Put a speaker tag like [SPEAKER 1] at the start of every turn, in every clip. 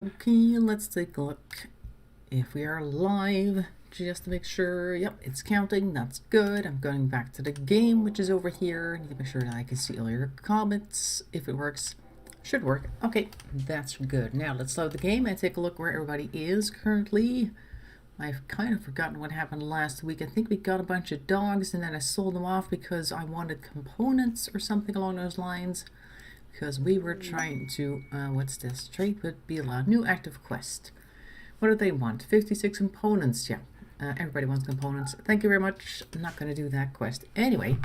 [SPEAKER 1] Okay, let's take a look if we are live, just to make sure. Yep, it's counting. That's good. I'm going back to the game, which is over here. I need to make sure that I can see all your comments. If it works, should work. Okay, that's good. Now let's load the game and take a look where everybody is currently. I've kind of forgotten what happened last week. I think we got a bunch of dogs and then I sold them off because I wanted components or something along those lines. Because we were trying to, what's this? Trade with Bila. New active quest. What do they want? 56 components. Yeah, everybody wants components. Thank you very much. I'm not going to do that quest. Anyway,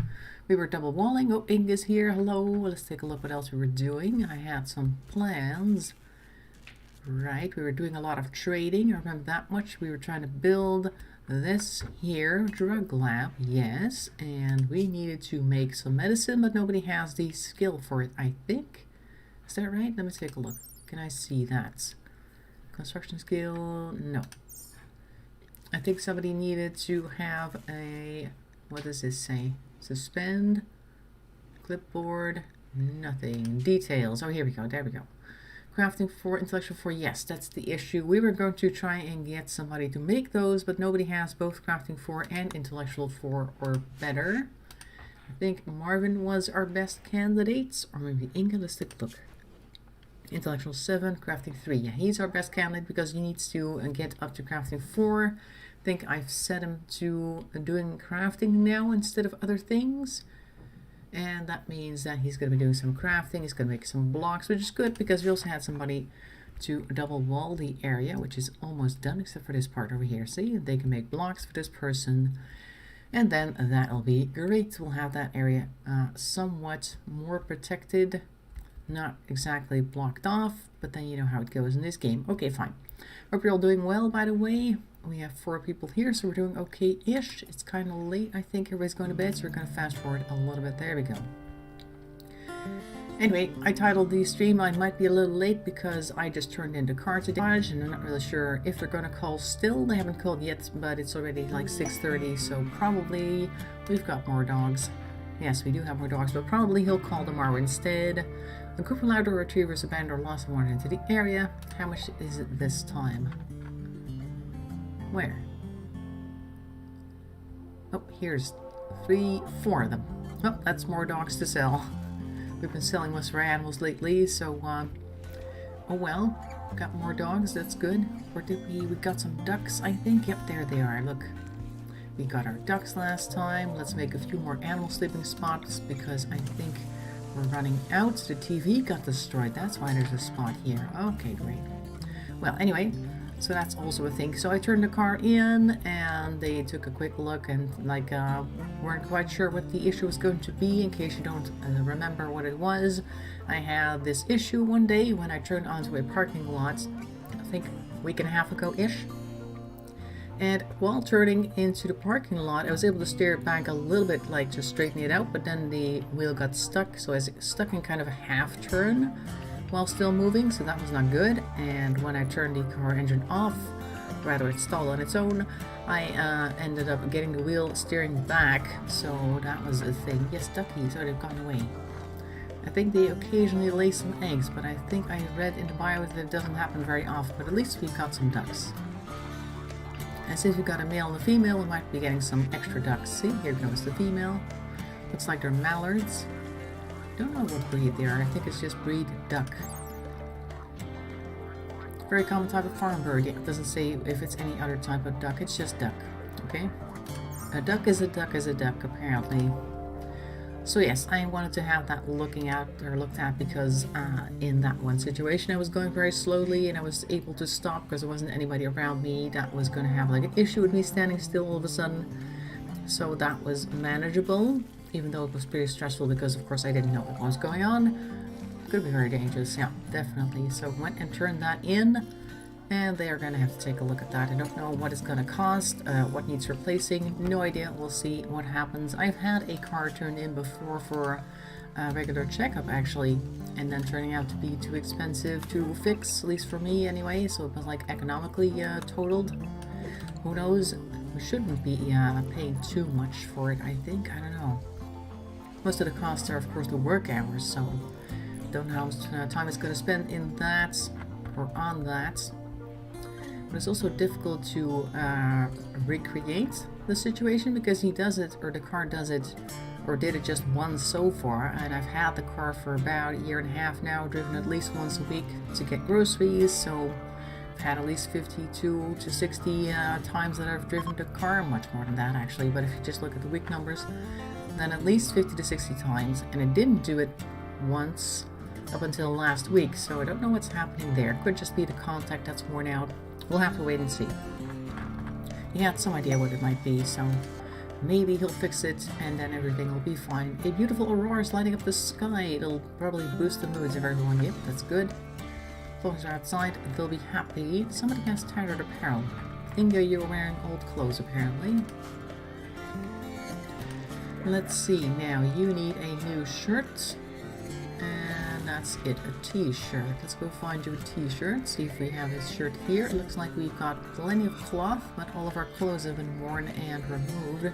[SPEAKER 1] we were double walling. Oh, Ing is here. Hello. Let's take a look what else we were doing. I had some plans. Right, we were doing a lot of trading. I remember that much. We were trying to build this here drug lab, yes, and we needed to make some medicine, but nobody has the skill for it, I think. Is that right? Let me take a look. Can I see that? Construction skill, no. I think somebody needed to have a, what does this say? Suspend, clipboard, nothing. Details, oh here we go, there we go. Crafting 4, intellectual 4, yes, that's the issue. We were going to try and get somebody to make those, but nobody has both crafting 4 and intellectual 4 or better. I think Marvin was our best candidates, or maybe Inga. Let's take a look. Intellectual 7, crafting 3. Yeah, he's our best candidate because he needs to get up to crafting 4. I think I've set him to doing crafting now instead of other things. And that means that he's going to be doing some crafting, he's going to make some blocks, which is good because we also had somebody to double wall the area, which is almost done except for this part over here. See, they can make blocks for this person, and then that'll be great. We'll have that area somewhat more protected, not exactly blocked off, but then you know how it goes in this game. Okay, fine. Hope you're all doing well, by the way. We have 4 people here, so we're doing okay-ish. It's kind of late. I think everybody's going to bed, so we're going to fast forward a little bit. There we go. Anyway, I titled the stream, I might be a little late because I just turned into car today, and I'm not really sure if they're going to call still. They haven't called yet, but it's already like 6:30, so probably we've got more dogs. Yes, we do have more dogs, but probably he'll call tomorrow instead. The group of Labrador Retrievers abandoned or lost and wandered into the area. How much is it this time? Where? Oh, here's 4 of them. Oh, that's more dogs to sell. We've been selling most of our animals lately, so, oh well. Got more dogs, that's good. Where did we got some ducks, I think? Yep, there they are, look. We got our ducks last time. Let's make a few more animal sleeping spots because I think we're running out. The TV got destroyed, that's why there's a spot here. Okay, great. Well, anyway. So that's also a thing. So I turned the car in and they took a quick look and like weren't quite sure what the issue was going to be. In case you don't remember what it was, I had this issue one day when I turned onto a parking lot, I think a week and a half ago-ish. And while turning into the parking lot, I was able to steer it back a little bit, like just straighten it out, but then the wheel got stuck, so I was stuck in kind of a half turn while still moving, so that was not good. And when I turned the car engine off, rather it stalled on its own, I ended up getting the wheel steering back, so that was a thing. Yes, duckies, oh, they've gone away. I think they occasionally lay some eggs, but I think I read in the bio that it doesn't happen very often, but at least we've got some ducks. And since we've got a male and a female, we might be getting some extra ducks. See, here goes the female. Looks like they're mallards. Don't know what breed they are. I think it's just breed duck. Very common type of farm bird. Yeah, it doesn't say if it's any other type of duck. It's just duck. Okay? A duck is a duck is a duck, apparently. So yes, I wanted to have that looked at because in that one situation I was going very slowly and I was able to stop because there wasn't anybody around me that was going to have like an issue with me standing still all of a sudden. So that was manageable. Even though it was pretty stressful because of course I didn't know what was going on. Could be very dangerous, yeah, definitely. So went and turned that in, and they are going to have to take a look at that. I don't know what it's going to cost, what needs replacing, no idea. We'll see what happens. I've had a car turned in before for a regular checkup actually, and then turning out to be too expensive to fix, at least for me anyway, so it was like economically totaled. Who knows? We shouldn't be paying too much for it, I think. I don't know. Most of the costs are, of course, the work hours, so don't know how much time it's going to spend in that. we're on that. But it's also difficult to recreate the situation because he does it, or the car does it, or did it just once so far. And I've had the car for about a year and a half now, driven at least once a week to get groceries. So I've had at least 52 to 60 times that I've driven the car, much more than that actually. But if you just look at the week numbers, then at least 50 to 60 times. And it didn't do it once up until last week. So I don't know what's happening there. Could just be the contact that's worn out. We'll have to wait and see. He had some idea what it might be, so maybe he'll fix it and then everything will be fine. A beautiful aurora is lighting up the sky. It'll probably boost the moods of everyone. Yep, that's good. As long as they're outside, they'll be happy. Somebody has tattered apparel. Inga, you're wearing old clothes apparently. Let's see, now you need a new shirt. And that's it, a t-shirt. Let's go find you a t-shirt, see if we have this shirt here. It looks like we've got plenty of cloth, but all of our clothes have been worn and removed.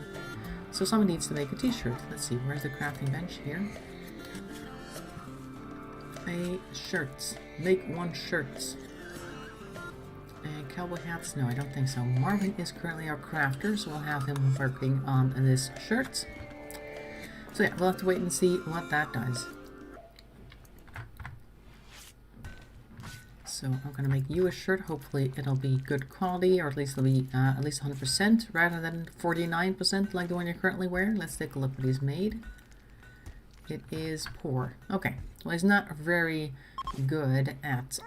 [SPEAKER 1] So someone needs to make a t-shirt. Let's see, where's the crafting bench here? A shirt. Make one shirt. And cowboy hats? No, I don't think so. Marvin is currently our crafter, so we'll have him working on this shirt. So yeah, we'll have to wait and see what that does. So I'm going to make you a shirt. Hopefully it'll be good quality, or at least it'll be at least 100% rather than 49% like the one you're currently wearing. Let's take a look what he's made. It is poor. Okay, well he's not very good at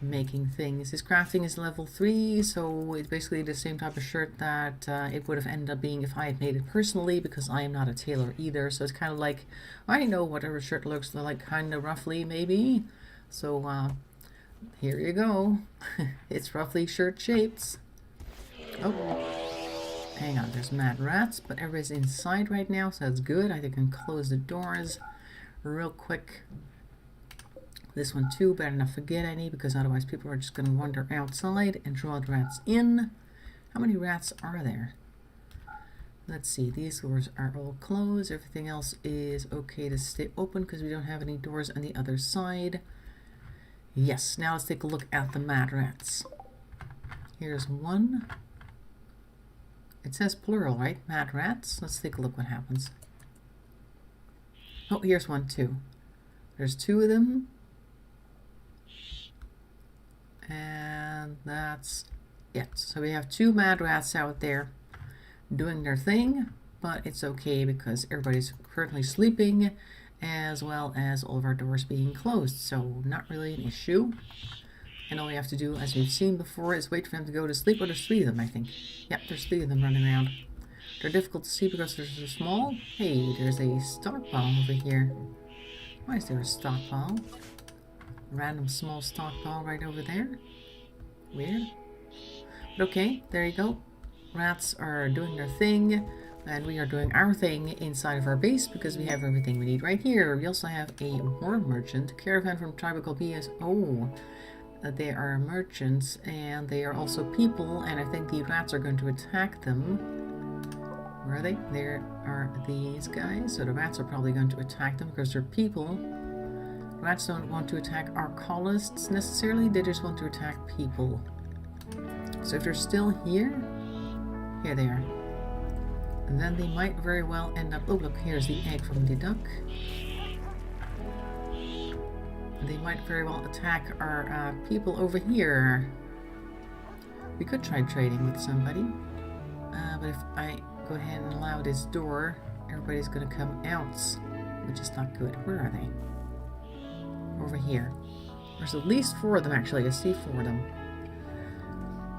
[SPEAKER 1] making things. His crafting is level 3, so it's basically the same type of shirt that it would have ended up being if I had made it personally, because I am not a tailor either. So it's kind of like, I know whatever shirt looks like kind of roughly maybe. So here you go. It's roughly shirt shaped. Oh, hang on, there's mad rats, but everybody's inside right now, so that's good. I can close the doors real quick. This one too, better not forget any, because otherwise people are just going to wander outside and draw the rats in. How many rats are there? Let's see, these doors are all closed. Everything else is okay to stay open because we don't have any doors on the other side. Yes, now let's take a look at the mad rats. Here's one. It says plural, right? Mad rats. Let's take a look what happens. Oh, here's one too. There's 2 of them. And that's it. So we have 2 mad rats out there doing their thing, but it's okay because everybody's currently sleeping, as well as all of our doors being closed, so not really an issue. And all we have to do, as we've seen before, is wait for them to go to sleep. Or there's 3 of them, I think. Yep, there's 3 of them running around. They're difficult to see because they're so small. Hey, there's a stockpile over here. Why is there a stockpile? Random small stockpile right over there. Weird. But okay, there you go. Rats are doing their thing, and we are doing our thing inside of our base because we have everything we need right here. We also have a war merchant, caravan from Tribal BSO. They are merchants, and they are also people, and I think the rats are going to attack them. Where are they? There are these guys. So the rats are probably going to attack them because they're people. Rats don't want to attack our colonists necessarily, they just want to attack people. So if they're still here, here they are. And then they might very well end up, oh look, here's the egg from the duck. They might very well attack our people over here. We could try trading with somebody. But if I go ahead and allow this door, everybody's going to come out, which is not good. Where are they? Over here. There's at least 4 of them actually. I see 4 of them.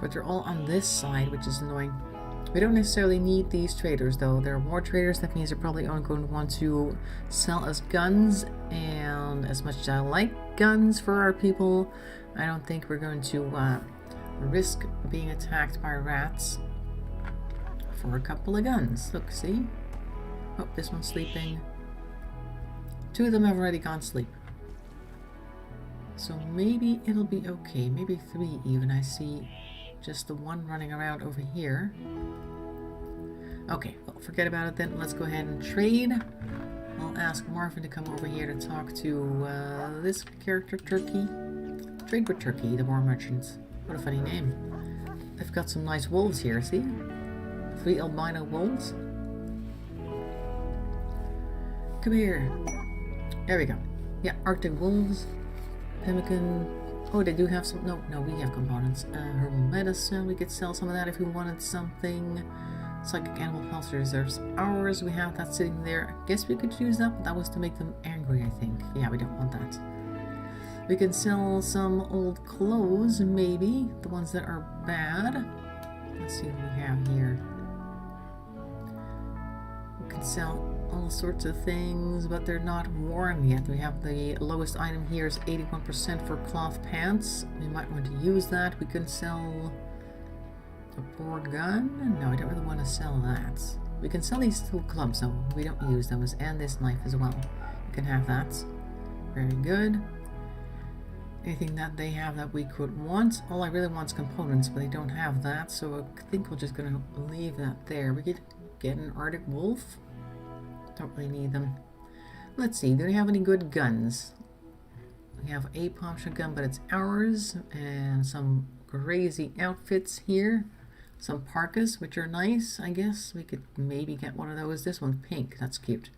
[SPEAKER 1] But they're all on this side, which is annoying. We don't necessarily need these traders though. They're war traders. That means they're probably only going to want to sell us guns. And as much as I like guns for our people, I don't think we're going to risk being attacked by rats for a couple of guns. Look, see? Oh, this one's sleeping. 2 of them have already gone to sleep. So maybe it'll be okay. Maybe 3 even. I see just the one running around over here. Okay, well, forget about it then. Let's go ahead and trade. I'll ask Marvin to come over here to talk to this character, Turkey. trade with Turkey, the war merchants. What a funny name. They've got some nice wolves here, see? 3 albino wolves. Come here. There we go. Yeah, Arctic wolves. Pemmican. Oh, they do have some. No, we have components. Herbal medicine. We could sell some of that if we wanted something. Psychic animal health reserves ours. We have that sitting there. I guess we could use that, but that was to make them angry, I think. Yeah, we don't want that. We can sell some old clothes, maybe. The ones that are bad. Let's see what we have here. We can sell all sorts of things, but they're not worn yet. We have the lowest item here is 81% for cloth pants. We might want to use that. We can sell a board gun. No, I don't really want to sell that. We can sell these 2 clubs though. We don't use those, and this knife as well. You can have that. Very good. Anything that they have that we could want? All I really want is components, but they don't have that, so I think we're just gonna leave that there. We could get an Arctic wolf. Don't really need them. Let's see, do they have any good guns? We have a palm shotgun, but it's ours, and some crazy outfits here. Some parkas, which are nice, I guess. We could maybe get one of those. This one's pink, that's cute.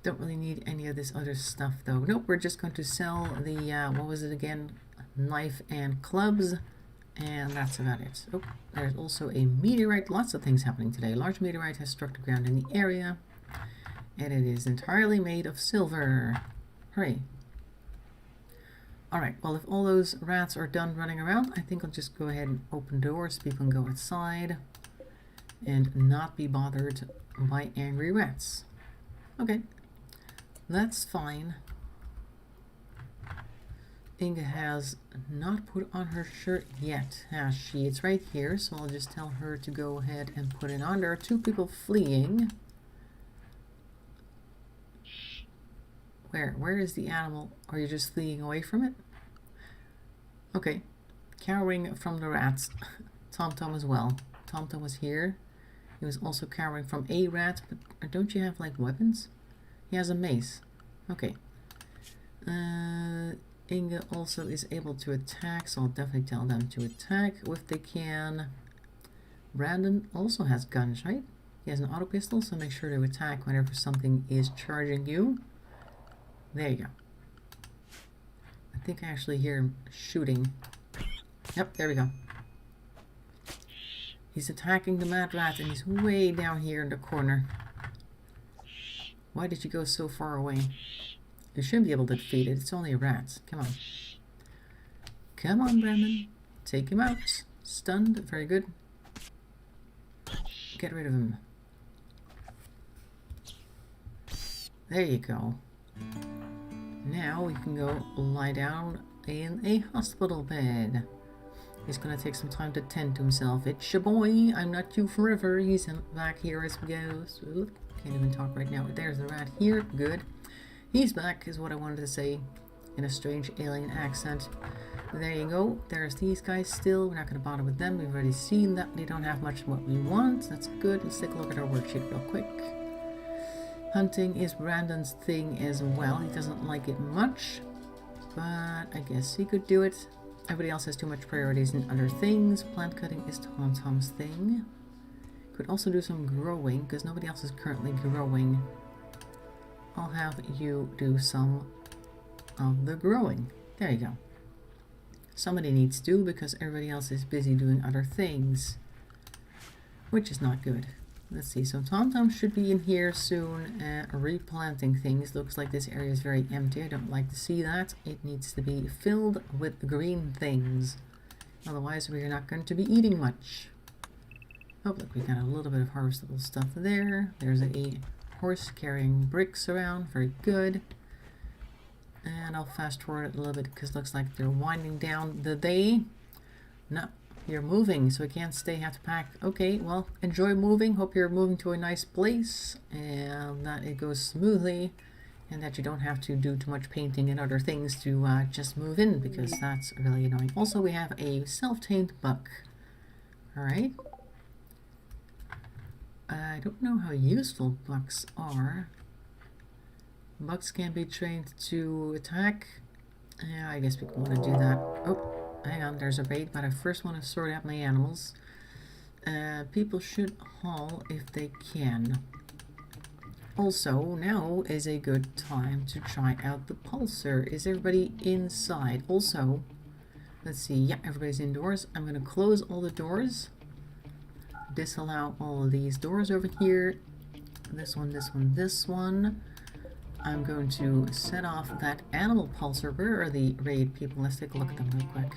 [SPEAKER 1] Don't really need any of this other stuff though. Nope, we're just going to sell the, what was it again? Knife and clubs. And that's about it. Oh, there's also a meteorite. Lots of things happening today. Large meteorite has struck the ground in the area. And it is entirely made of silver. Hooray. Alright, well if all those rats are done running around, I think I'll just go ahead and open doors. People can go outside. And not be bothered by angry rats. Okay. That's fine. Inga has not put on her shirt yet, has she? It's right here, so I'll just tell her to go ahead and put it on. There are 2 people fleeing. Where is the animal? Are you just fleeing away from it? Okay. Cowering from the rats. TomTom as well. TomTom was here. He was also cowering from a rat, but don't you have like weapons? He has a mace. Okay. Inga also is able to attack, so I'll definitely tell them to attack if they can. Brandon also has guns, right? He has an auto pistol, so make sure to attack whenever something is charging you. There you go. I think I actually hear him shooting. Yep, there we go. He's attacking the mad rat, and he's way down here in the corner. Why did you go so far away? You shouldn't be able to defeat it. It's only a rat. Come on. Come on, Brandon. Take him out. Stunned. Very good. Get rid of him. There you go. Now we can go lie down in a hospital bed. He's gonna take some time to tend to himself. It's your boy. I'm not you forever. He's back here as we go. So, can't even talk right now. There's the rat here. Good. He's back is what I wanted to say in a strange alien accent. There you go. There's these guys still. We're not going to bother with them. We've already seen that they don't have much of what we want. That's good. Let's take a look at our worksheet real quick. Hunting is Brandon's thing as well. He doesn't like it much, but I guess he could do it. Everybody else has too much priorities in other things. Plant cutting is TomTom's thing. Could also do some growing, because nobody else is currently growing. I'll have you do some of the growing. There you go. Somebody needs to, because everybody else is busy doing other things, which is not good. Let's see, so TomTom should be in here soon, replanting things. Looks like this area is very empty. I don't like to see that. It needs to be filled with green things. Otherwise, we're not going to be eating much. Oh, look, we got a little bit of harvestable stuff there. There's a horse carrying bricks around. Very good. And I'll fast forward it a little bit because it looks like they're winding down the day. No, you're moving, so we can't stay, have to pack. Okay, well, enjoy moving. Hope you're moving to a nice place and that it goes smoothly and that you don't have to do too much painting and other things to just move in, because that's really annoying. Also, we have a self-tamed buck. Alright. I don't know how useful bucks are. Bucks can be trained to attack Yeah, I guess we want to do that. Oh, hang on, there's a raid, but I first want to sort out my animals. People should haul if they can. Also, now is a good time to try out the pulsar. Is everybody inside? Also, let's see. Yeah, everybody's indoors. I'm going to close all the doors. Disallow all of these doors over here. This one, this one, this one. I'm going to set off that animal pulsar. Where are the raid people? Let's take a look at them real quick.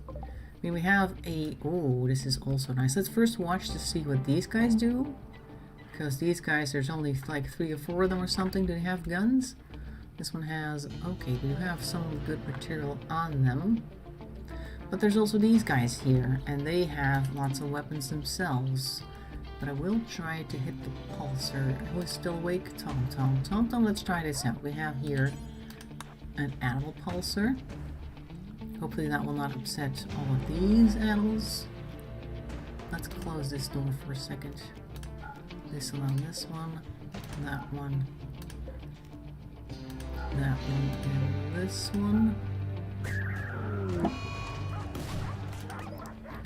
[SPEAKER 1] I mean, we have a... Oh, this is also nice. Let's first watch to see what these guys do. Because these guys, there's only like 3 or 4 of them or something. Do they have guns? This one has... Okay, we have some good material on them. But there's also these guys here. And they have lots of weapons themselves. But I will try to hit the pulsar. Who is still awake? Tom Tom. Tom Tom, let's try this out. We have here an animal pulsar. Hopefully that will not upset all of these animals. Let's close this door for a second. This one, this one, that one, that one, and this one.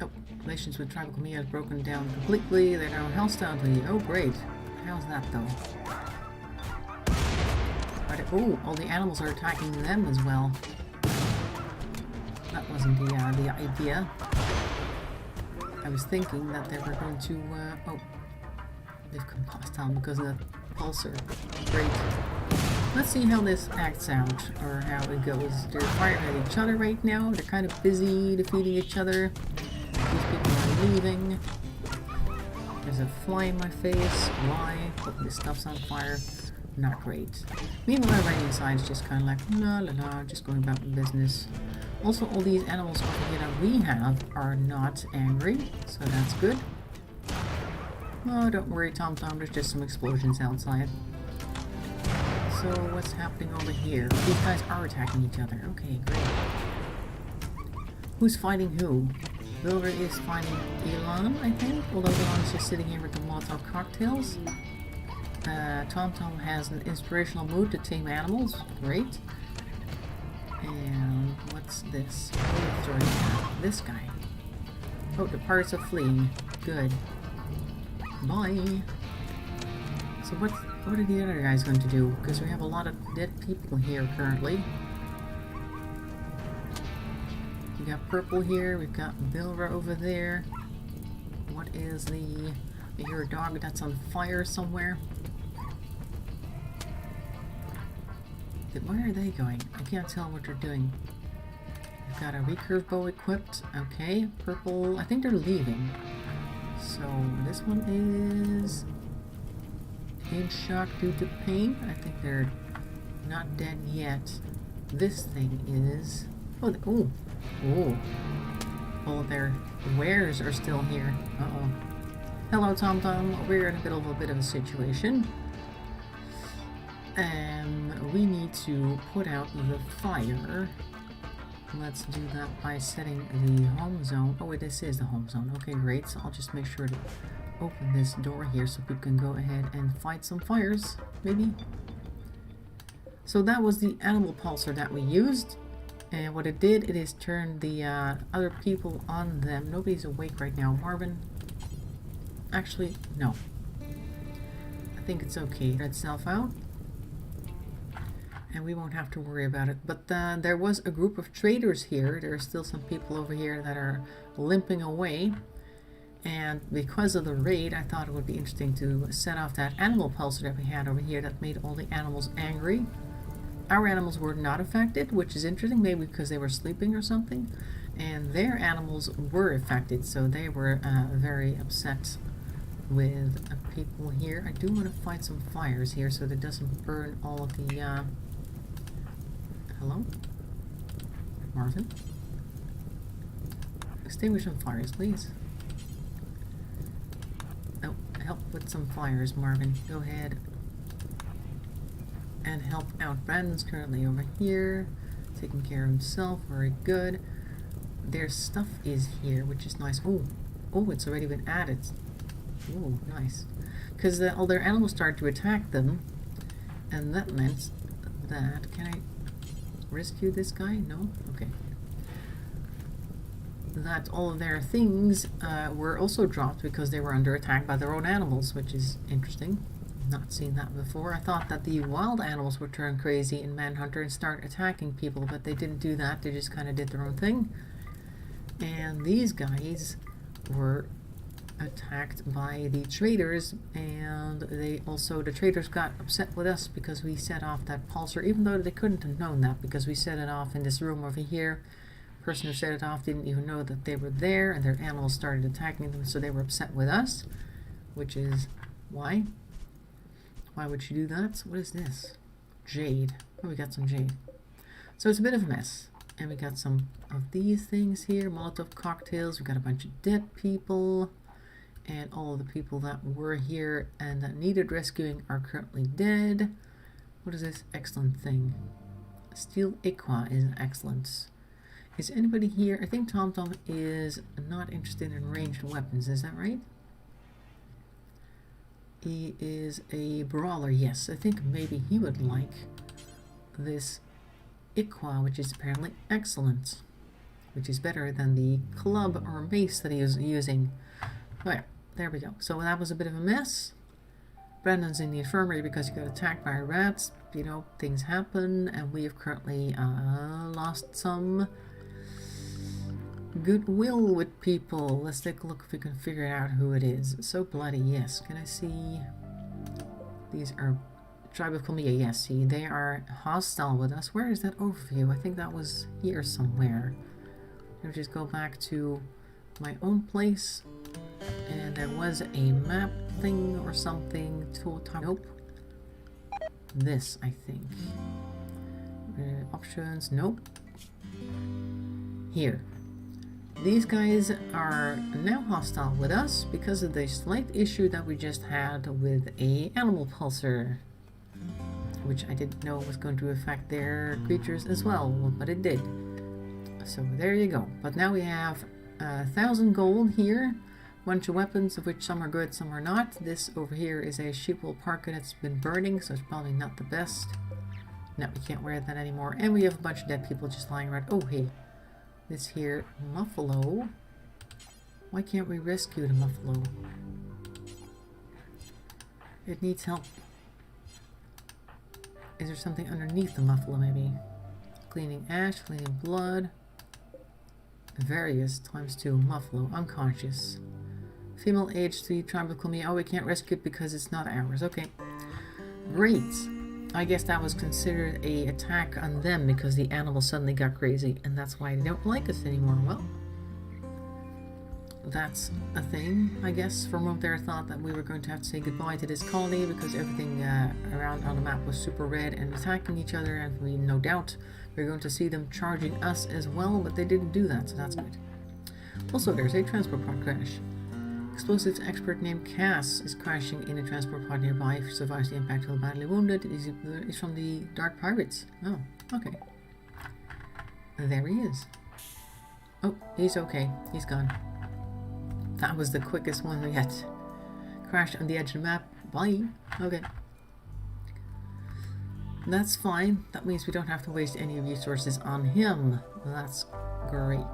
[SPEAKER 1] Oh, relations with tribal community has broken down completely. They're now hostile to you. Oh, great. How's that, though? Oh, all the animals are attacking them as well. That wasn't the idea. I was thinking that they were going to, oh, they've come hostile because of the pulsar. Great. Let's see how this acts out, or how it goes. They're firing at each other right now. They're kind of busy defeating each other. These people are leaving. There's a fly in my face. Why? Oh, this stuff's on fire. Not great. Meanwhile, everybody inside is just kind of like, la la la, just going about the business. Also, all these animals over here that we have are not angry, so that's good. Oh, don't worry, Tom Tom, there's just some explosions outside. So, what's happening over here? These guys are attacking each other. Okay, great. Who's fighting who? Wilbur is fighting Elon, I think, although Elon is just sitting here with the Molotov cocktails. Tom Tom has an inspirational mood to tame animals. Great. And what's this? Oh, sorry, this guy. Oh, the pirates are fleeing. Good. Bye. So what are the other guys going to do? Because we have a lot of dead people here currently. We got Purple here. We've got Bilra over there. What is the... I hear a dog that's on fire somewhere. Where are they going? I can't tell what they're doing. We've got a recurve bow equipped. Okay, Purple. I think they're leaving. So this one is in shock due to pain. I think they're not dead yet. This thing is... Oh, all their wares are still here. Uh-oh. Hello, Tom Tom. We're in a bit of a situation. We need to put out the fire. Let's do that by setting the home zone. Oh wait, this is the home zone. Okay, great. So I'll just make sure to open this door here so we can go ahead and fight some fires, maybe. So that was the animal pulsar that we used. And what it did, it is turned the other people on them. Nobody's awake right now. Marvin? Actually, no. I think it's okay. Get itself out. And we won't have to worry about it. But there was a group of traders here. There are still some people over here that are limping away. And because of the raid, I thought it would be interesting to set off that animal pulsar that we had over here that made all the animals angry. Our animals were not affected, which is interesting, maybe because they were sleeping or something. And their animals were affected, so they were very upset with people here. I do want to fight some fires here so that it doesn't burn all of the... Hello? Marvin? Extinguish some fires, please. Oh, help with some fires, Marvin. Go ahead and help out. Brandon's currently over here, taking care of himself. Very good. Their stuff is here, which is nice. Oh, it's already been added. Oh, nice. Because all their animals started to attack them, and that meant that... rescue this guy? No? Okay. That all of their things were also dropped because they were under attack by their own animals, which is interesting. Not seen that before. I thought that the wild animals would turn crazy in Manhunter and start attacking people, but they didn't do that. They just kind of did their own thing. And these guys were attacked by the traders, and the traders got upset with us because we set off that pulsar, even though they couldn't have known that because we set it off in this room over here. The person who set it off didn't even know that they were there, and their animals started attacking them, so they were upset with us, which is why would you do that? What is this? Jade. Oh, we got some jade. So it's a bit of a mess. And we got some of these things here, Molotov cocktails. We got a bunch of dead people. And all of the people that were here and that needed rescuing are currently dead. What is this excellent thing? Steel Iqua is excellent. Is anybody here? I think TomTom is not interested in ranged weapons. Is that right? He is a brawler. Yes, I think maybe he would like this Iqua, which is apparently excellent. Which is better than the club or mace that he is using. Oh yeah, there we go. So that was a bit of a mess. Brandon's in the infirmary because he got attacked by rats. You know, things happen, and we have currently lost some goodwill with people. Let's take a look if we can figure out who it is. So bloody, yes. Can I see? These are Tribe of Colmia. Yes, see, they are hostile with us. Where is that overview? I think that was here somewhere. Let me just go back to my own place. And there was a map thing or something. Tool time. Nope. This, I think. Options. Nope. Here. These guys are now hostile with us because of the slight issue that we just had with a animal pulsar, which I didn't know was going to affect their creatures as well, but it did. So there you go. But now we have 1,000 gold here, bunch of weapons, of which some are good, some are not. This over here is a sheepwool parka that's been burning, so it's probably not the best. No, we can't wear that anymore. And we have a bunch of dead people just lying around. Oh, hey. This here, Muffalo. Why can't we rescue the Muffalo? It needs help. Is there something underneath the Muffalo, maybe? Cleaning ash, cleaning blood. Various ×2. Muffalo, unconscious. Female age 3, Tribe of Colmia. Oh, we can't rescue it because it's not ours. Okay. Great. I guess that was considered a attack on them because the animal suddenly got crazy, and that's why they don't like us anymore. Well, that's a thing, I guess. For a moment there I thought that we were going to have to say goodbye to this colony because everything around on the map was super red and attacking each other, and we no doubt we're going to see them charging us as well, but they didn't do that, so that's good. Also, there's a transport pod crash. Explosives expert named Cass is crashing in a transport pod nearby. Survives the impact while badly wounded. Is from the Dark Pirates. Oh, okay. There he is. Oh, he's okay. He's gone. That was the quickest one yet. Crashed on the edge of the map. Bye. Okay. That's fine. That means we don't have to waste any resources on him. That's great.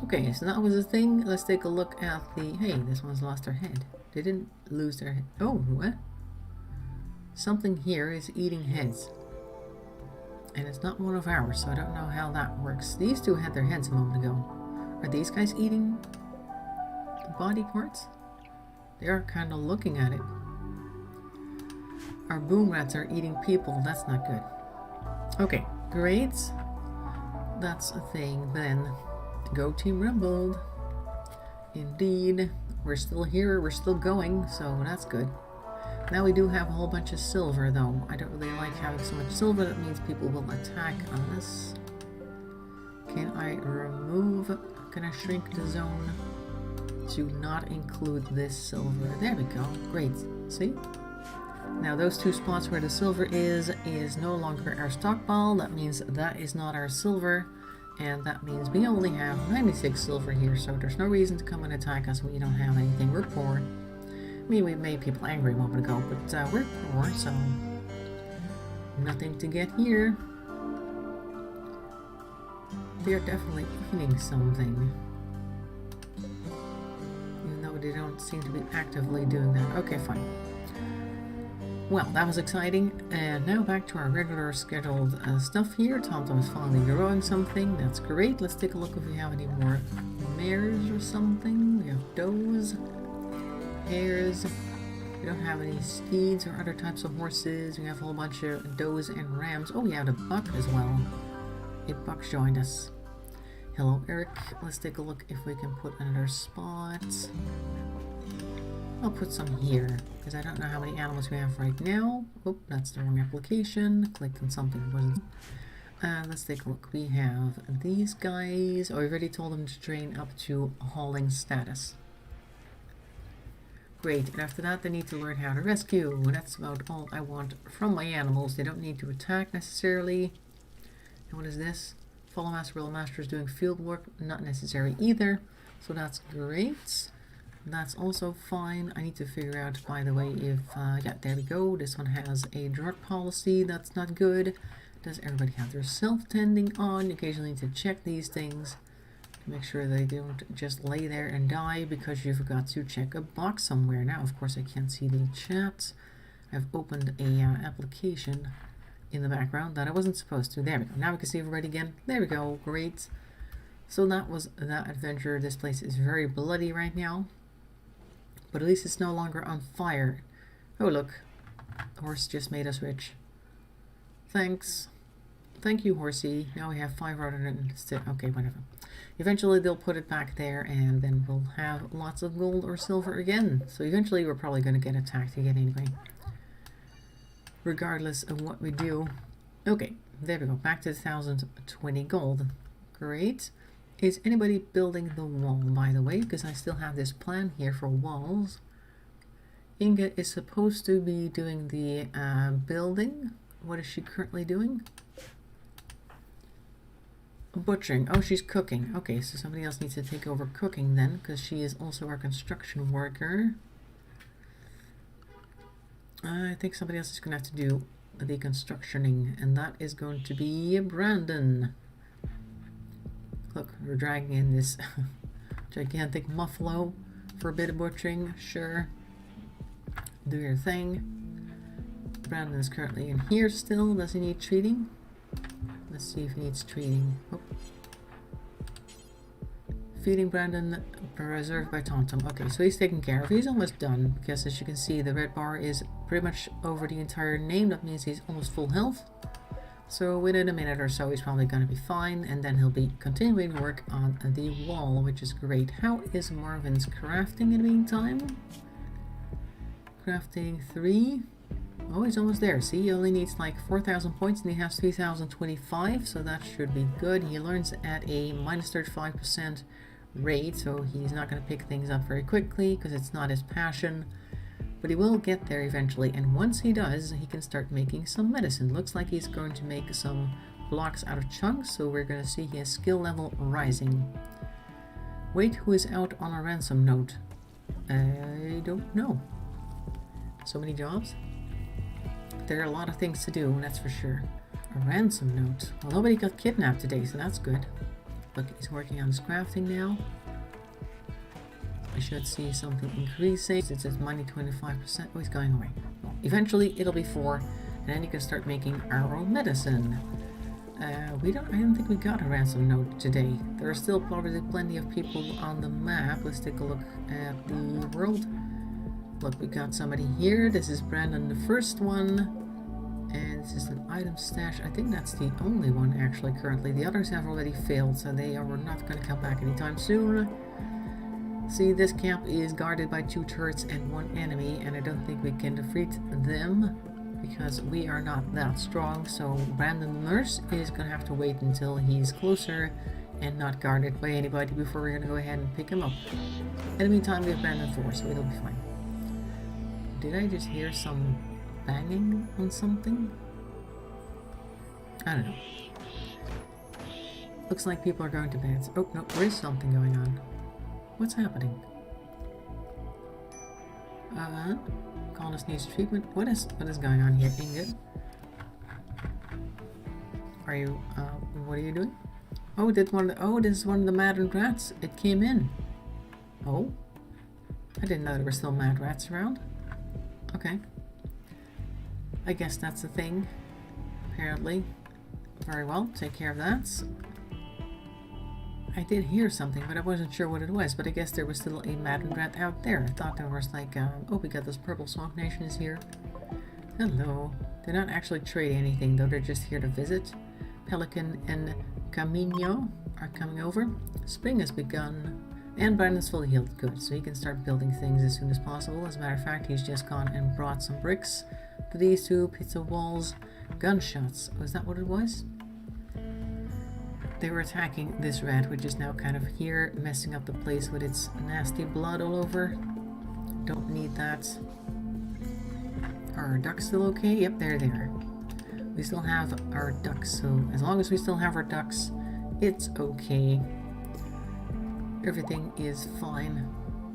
[SPEAKER 1] Okay, so that was the thing. Let's take a look at the... Hey, this one's lost their head. They didn't lose their head. Oh, what? Something here is eating heads. And it's not one of ours, so I don't know how that works. These two had their heads a moment ago. Are these guys eating body parts? They are kind of looking at it. Our boom rats are eating people. That's not good. Okay, great. That's a thing then. Go Team RimWorld. Indeed. We're still here, we're still going, so that's good. Now we do have a whole bunch of silver though. I don't really like having so much silver. That means people will attack us. Can I shrink the zone to not include this silver? There we go. Great. See? Now those two spots where the silver is no longer our stockpile. That means that is not our silver. And that means we only have 96 silver here, so there's no reason to come and attack us when you don't have anything. We're poor. I mean, we made people angry a moment ago, but we're poor, so nothing to get here. They're definitely eating something. Even though they don't seem to be actively doing that. Okay, fine. Well, that was exciting. And now back to our regular scheduled stuff here. TomTom is finally growing something. That's great. Let's take a look if we have any more mares or something. We have does, hares. We don't have any steeds or other types of horses. We have a whole bunch of does and rams. Oh, we have a buck as well. A buck joined us. Hello, Eric. Let's take a look if we can put another spot. I'll put some here, because I don't know how many animals we have right now. Oh, that's the wrong application. Clicked on something that wasn't. Let's take a look. We have these guys. Oh, we already told them to train up to hauling status. Great, and after that they need to learn how to rescue. That's about all I want from my animals. They don't need to attack necessarily. And what is this? Follow Master, Real Master is doing field work. Not necessary either. So that's great. That's also fine. I need to figure out, by the way, if, yeah, there we go. This one has a drug policy. That's not good. Does everybody have their self-tending on? You occasionally need to check these things to make sure they don't just lay there and die because you forgot to check a box somewhere. Now, of course, I can't see the chat. I've opened a application in the background that I wasn't supposed to. There we go. Now we can see everybody again. There we go. Great. So that was that adventure. This place is very bloody right now. But at least it's no longer on fire. Oh, look. The horse just made us rich. Thanks. Thank you, horsey. Now we have 5 rather than... Okay, whatever. Eventually they'll put it back there and then we'll have lots of gold or silver again. So eventually we're probably going to get attacked again anyway. Regardless of what we do. Okay, there we go. Back to 1,020 gold. Great. Is anybody building the wall, by the way? Because I still have this plan here for walls. Inga is supposed to be doing the building. What is she currently doing? Butchering. Oh, she's cooking. Okay, so somebody else needs to take over cooking then, because she is also our construction worker. I think somebody else is going to have to do the constructioning, and that is going to be Brandon. Look, we're dragging in this gigantic muffalo for a bit of butchering. Sure. Do your thing. Brandon is currently in here still. Does he need treating? Let's see if he needs treating. Oh. Feeding Brandon, reserved by TomTom. Okay, so he's taken care of. He's almost done, because as you can see, the red bar is pretty much over the entire name. That means he's almost full health. So within a minute or so, he's probably going to be fine, and then he'll be continuing work on the wall, which is great. How is Marvin's crafting in the meantime? Crafting 3. Oh, he's almost there. See, he only needs like 4,000 points, and he has 3,025, so that should be good. He learns at a minus 35% rate, so he's not going to pick things up very quickly, because it's not his passion. But he will get there eventually, and once he does, he can start making some medicine. Looks like he's going to make some blocks out of chunks, so we're going to see his skill level rising. Wait, who is out on a ransom note? I don't know. So many jobs? There are a lot of things to do, that's for sure. A ransom note. Well, nobody got kidnapped today, so that's good. Look, he's working on his crafting now. I should see something increasing. It says money 25%. Oh, he's going away. Well, eventually it'll be 4, and then you can start making arrow medicine. I don't think we got a ransom note today. There are still probably plenty of people on the map. Let's take a look at the world. Look, we got somebody here. This is Brandon, the first one. And this is an item stash. I think that's the only one actually currently. The others have already failed, so they are not going to come back anytime soon. See, this camp is guarded by 2 turrets and 1 enemy, and I don't think we can defeat them because we are not that strong. So Brandon Nurse is going to have to wait until he's closer and not guarded by anybody before we're going to go ahead and pick him up. In the meantime, we have Brandon 4, so it'll be fine. Did I just hear some banging on something? I don't know. Looks like people are going to bed. Oh, no, there is something going on. What's happening? Colonist needs treatment. What is going on here, Ingrid? Are you, what are you doing? Oh, oh, this is one of the maddened rats. It came in. Oh, I didn't know there were still mad rats around. Okay. I guess that's the thing. Apparently. Very well, take care of that. I did hear something, but I wasn't sure what it was. But I guess there was still a maddened rat out there. I thought there was like, oh, we got this purple swamp nation is here. Hello. They're not actually trading anything, though. They're just here to visit. Pelican and Camino are coming over. Spring has begun. And Brian is fully healed. Good. So he can start building things as soon as possible. As a matter of fact, he's just gone and brought some bricks for these two. Pizza walls. Gunshots. Was that what it was? They were attacking this rat, which is now kind of here, messing up the place with its nasty blood all over. Don't need that. Are our ducks still okay? Yep, they're there. We still have our ducks, so as long as we still have our ducks, it's okay. Everything is fine.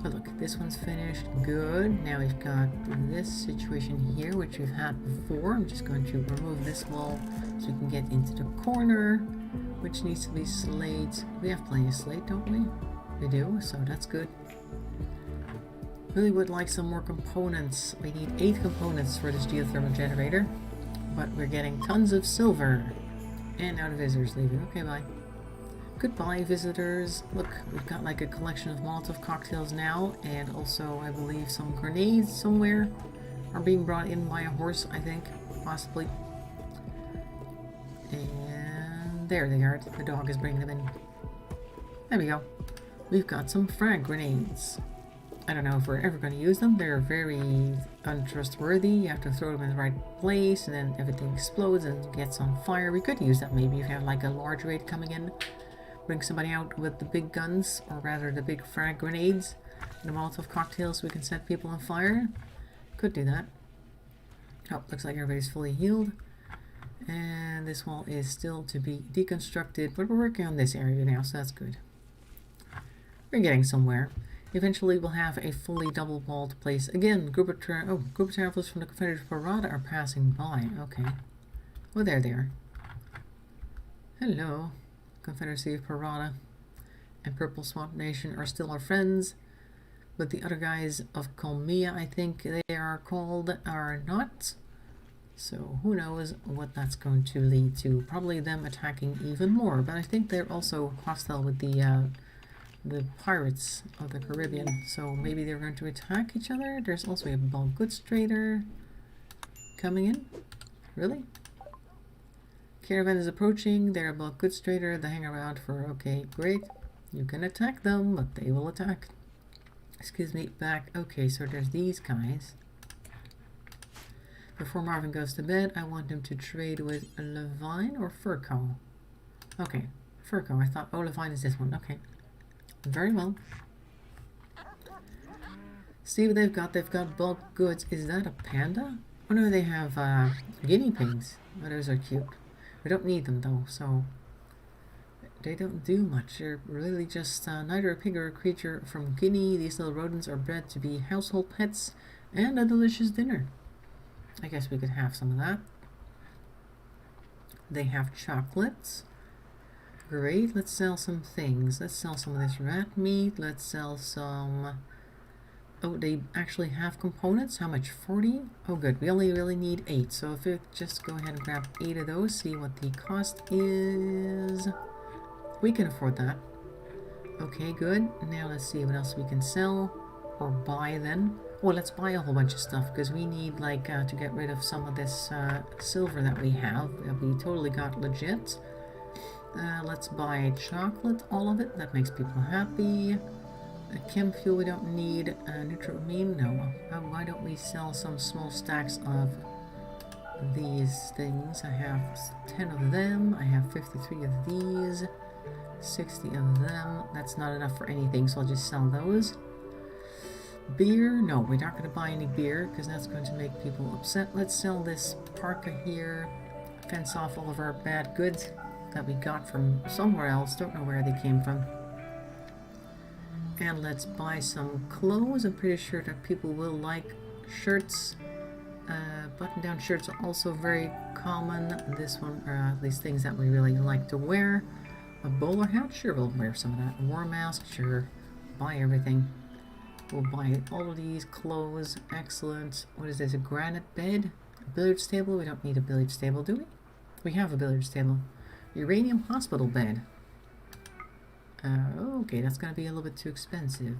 [SPEAKER 1] Oh look, this one's finished. Good. Now we've got this situation here, which we've had before. I'm just going to remove this wall so we can get into the corner, which needs to be slate. We have plenty of slate, don't we? We do, so that's good. Really would like some more components. We need 8 components for this geothermal generator, but we're getting tons of silver. And now the visitors leaving. Okay, bye. Goodbye, visitors. Look, we've got like a collection of Molotov cocktails now, and also, I believe, some grenades somewhere are being brought in by a horse, I think, possibly. And there they are. The dog is bringing them in. There we go. We've got some frag grenades. I don't know if we're ever going to use them. They're very untrustworthy. You have to throw them in the right place, and then everything explodes and gets on fire. We could use that maybe if you have like a large raid coming in. Bring somebody out with the big guns, or rather the big frag grenades, and the Molotov cocktails so we can set people on fire. Could do that. Oh, looks like everybody's fully healed. And this wall is still to be deconstructed, but we're working on this area now, so that's good. We're getting somewhere. Eventually we'll have a fully double-walled place. Again, group of travelers from the Confederate Parada are passing by. Okay. Oh, there they are. Hello. Confederacy of Parada and Purple Swamp Nation are still our friends, but the other guys of Colmia, I think they are called, are not. So who knows what that's going to lead to. Probably them attacking even more, but I think they're also hostile with the pirates of the Caribbean, so maybe they're going to attack each other. There's also a bulk goods trader coming in. Really? Caravan is approaching. They're a bulk goods trader. They hang around for, okay, great. You can attack them, but they will attack. Excuse me, back. Okay, so there's these guys. Before Marvin goes to bed, I want him to trade with Levine or Furco. Okay, Furco. I thought, oh, Levine is this one. Okay. Very well. See what they've got. They've got bulk goods. Is that a panda? Oh no, they have guinea pigs. Oh, those are cute. We don't need them though, so they don't do much. They're really just neither a pig or a creature from Guinea. These little rodents are bred to be household pets and a delicious dinner. I guess we could have some of that. They have chocolates. Great, let's sell some things. Let's sell some of this rat meat. Let's sell some... Oh, they actually have components. How much? 40? Oh, good. We only really need 8. So if we just go ahead and grab 8 of those, see what the cost is. We can afford that. Okay, good. Now let's see what else we can sell or buy then. Well, let's buy a whole bunch of stuff because we need like to get rid of some of this silver that we have. That we totally got legit. Let's buy chocolate, all of it. That makes people happy. Chem fuel we don't need. Nitramine, no. Why don't we sell some small stacks of these things? I have 10 of them. I have 53 of these. 60 of them. That's not enough for anything, so I'll just sell those. Beer? No, we're not going to buy any beer because that's going to make people upset. Let's sell this parka here. Fence off all of our bad goods that we got from somewhere else. Don't know where they came from. And let's buy some clothes. I'm pretty sure that people will like shirts. Button-down shirts are also very common. This one, or at least things that we really like to wear. A bowler hat? Sure, we'll wear some of that. A war mask? Sure. Buy everything. We'll buy all of these clothes. Excellent. What is this? A granite bed? A billiards table? We don't need a billiards table, do we? We have a billiards table. Uranium hospital bed. Okay, that's gonna be a little bit too expensive.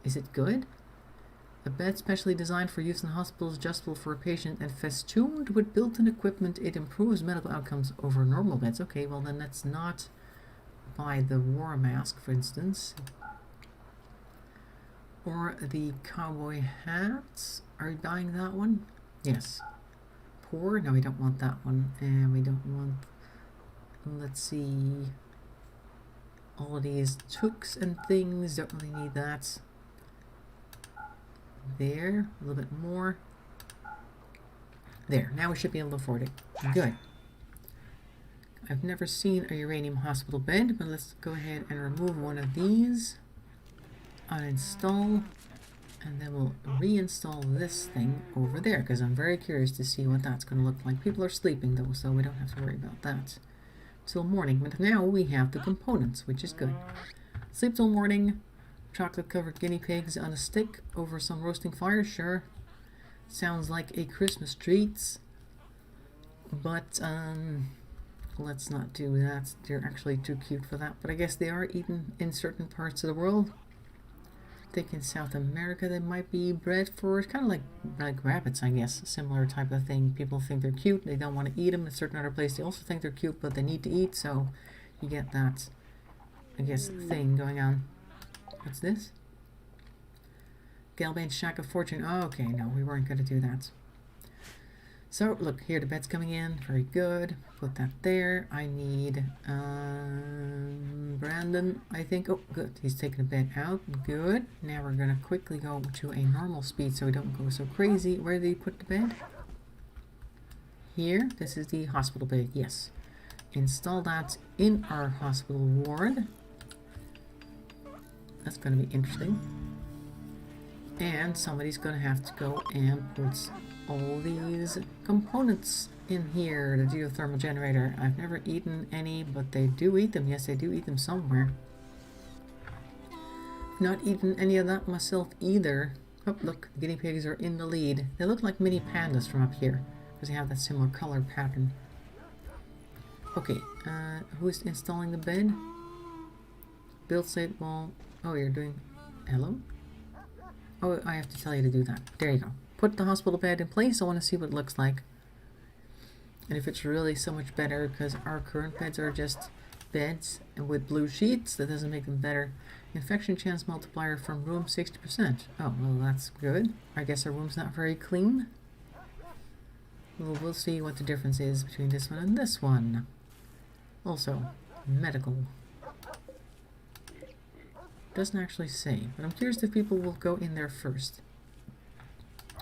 [SPEAKER 1] Is it good? A bed specially designed for use in hospitals, adjustable for a patient, and festooned with built-in equipment. It improves medical outcomes over normal beds. Okay, well then let's not buy the war mask, for instance. Or the cowboy hats. Are we buying that one? Yes. Poor? No, we don't want that one. And we don't want... Let's see... all of these toques and things. Don't really need that. There. A little bit more. There. Now we should be able to afford it. Good. I've never seen a uranium hospital bed, but let's go ahead and remove one of these. Uninstall, and then we'll reinstall this thing over there, because I'm very curious to see what that's going to look like. People are sleeping though, so we don't have to worry about that till morning. But now we have the components, which is good. Sleep till morning. Chocolate covered guinea pigs on a stick over some roasting fire. Sure, sounds like a Christmas treat, but let's not do that. They're actually too cute for that, but I guess they are eaten in certain parts of the world. I think in South America they might be bred for, it's kind of like rabbits, I guess, similar type of thing. People think they're cute, they don't want to eat them. In a certain other place they also think they're cute, but they need to eat, so you get that, I guess, thing going on. What's this? Galbane Shack of Fortune. Oh, okay, no, we weren't going to do that. So, look, here the bed's coming in. Very good. Put that there. I need Brandon, I think. Oh, good. He's taking the bed out. Good. Now we're going to quickly go to a normal speed so we don't go so crazy. Where did he put the bed? Here. This is the hospital bed. Yes. Install that in our hospital ward. That's going to be interesting. And somebody's going to have to go and put all these components in here. The geothermal generator. I've never eaten any, but they do eat them. Yes, they do eat them somewhere. Not eaten any of that myself either. Oh, look, the guinea pigs are in the lead. They look like mini pandas from up here, because they have that similar color pattern. Okay, who is installing the bed? Build site wall. Oh, you're doing... Hello? Oh, I have to tell you to do that. There you go. Put the hospital bed in place. I want to see what it looks like. And if it's really so much better, because our current beds are just beds and with blue sheets, that doesn't make them better. Infection chance multiplier from room 60%. Oh, well, that's good. I guess our room's not very clean. Well, we'll see what the difference is between this one and this one. Also, medical. Doesn't actually say, but I'm curious if people will go in there first.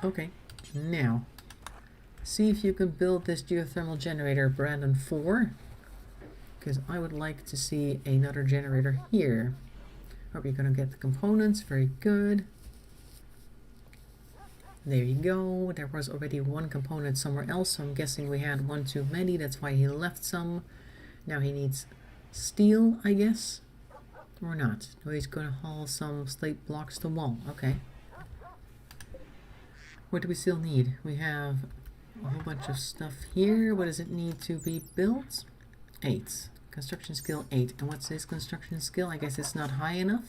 [SPEAKER 1] Okay, now, see if you can build this geothermal generator, Brandon 4, because I would like to see another generator here. Hope you're going to get the components. Very good. There you go. There was already one component somewhere else, so I'm guessing we had one too many. That's why he left some. Now he needs steel, I guess. Or not. No, he's going to haul some slate blocks to wall. Okay. What do we still need? We have a whole bunch of stuff here. What does it need to be built? 8. Construction skill 8. And what's his construction skill? I guess it's not high enough.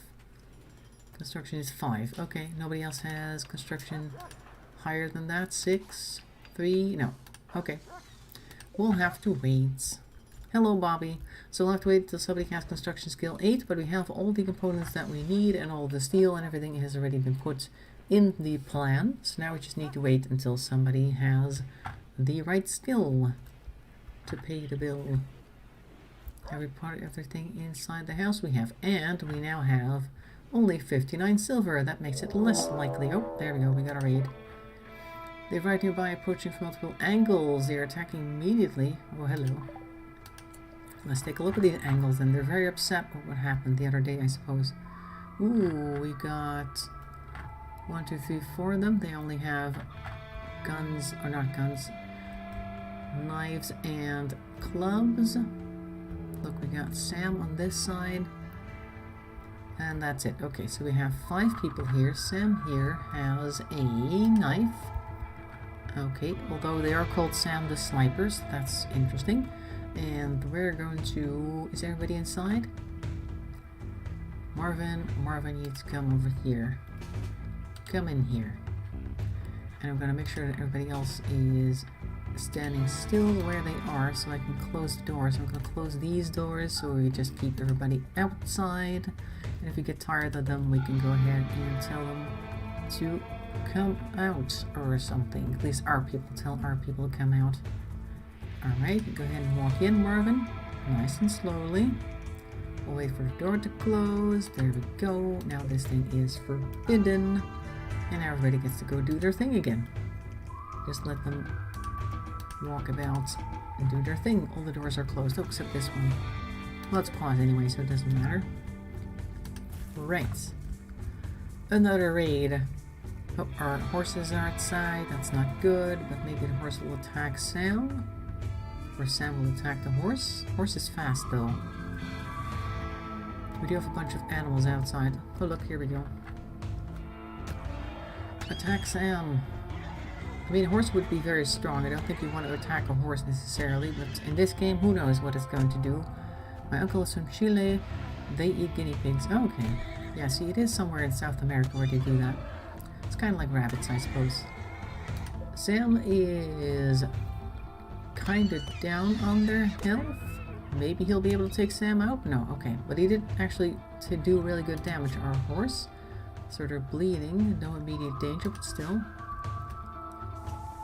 [SPEAKER 1] Construction is 5. Okay, nobody else has construction higher than that. 6, 3, no. Okay. We'll have to wait. Hello, Bobby. So we'll have to wait until somebody has construction skill 8, but we have all the components that we need, and all the steel and everything has already been put in the plan. So now we just need to wait until somebody has the right skill to pay the bill. Every part, everything inside the house we have, and we now have only 59 silver. That makes it less likely. Oh, there we go. We got a raid. They're right nearby, approaching from multiple angles. They're attacking immediately. Oh, hello. Let's take a look at these angles, and they're very upset with what happened the other day, I suppose. Ooh, we got 1, 2, 3, 4 of them. They only have guns, or not guns, knives and clubs. Look, we got Sam on this side. And that's it. Okay, so we have 5 people here. Sam here has a knife. Okay, although they are called Sam the Snipers. That's interesting. And we're going to... Is everybody inside? Marvin, you need to come over here. Come in here. And I'm going to make sure that everybody else is standing still where they are so I can close the doors. I'm going to close these doors so we just keep everybody outside. And if we get tired of them, we can go ahead and tell them to come out or something. At least our people tell our people to come out. Alright, go ahead and walk in, Marvin. Nice and slowly. We'll wait for the door to close. There we go. Now this thing is forbidden. And everybody gets to go do their thing again. Just let them walk about and do their thing. All the doors are closed. Oh, except this one. Well, it's paused anyway, so it doesn't matter. Right. Another raid. Oh, our horses are outside. That's not good, but maybe the horse will attack Sam. Or Sam will attack the horse. Horse is fast, though. We do have a bunch of animals outside. Oh, look, here we go. Attack Sam. I mean, a horse would be very strong. I don't think you want to attack a horse necessarily, but in this game, who knows what it's going to do. My uncle is from Chile. They eat guinea pigs. Oh, okay. Yeah, see, it is somewhere in South America where they do that. It's kind of like rabbits, I suppose. Sam is kind of down on their health. Maybe he'll be able to take Sam out? No, okay. But he did actually to do really good damage. Our horse, sort of bleeding. No immediate danger, but still.